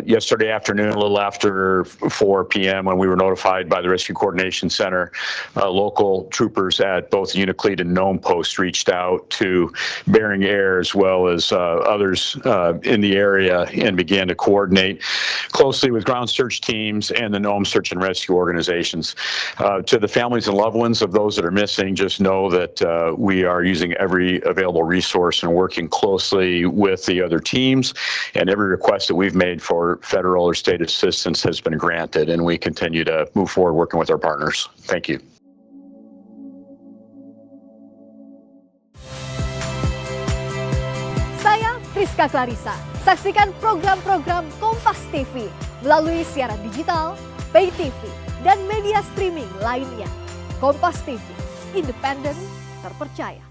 Yesterday afternoon, a little after 4 p.m., when we were notified by the Rescue Coordination Center, local troopers at both Unacleat and Nome Post reached out to Bering Air as well as others in the area and began to coordinate closely with ground search teams and the Nome search and rescue organizations. To the families and loved ones of those that are missing, just know that we are using every available resource and working closely with the other teams, and every request that we've made for federal or state assistance has been granted, and we continue to move forward working with our partners. Thank you. Saya Friska Clarissa. Saksikan program-program Kompas TV melalui siaran digital, pay TV, dan media streaming lainnya. Kompas TV, independen, terpercaya.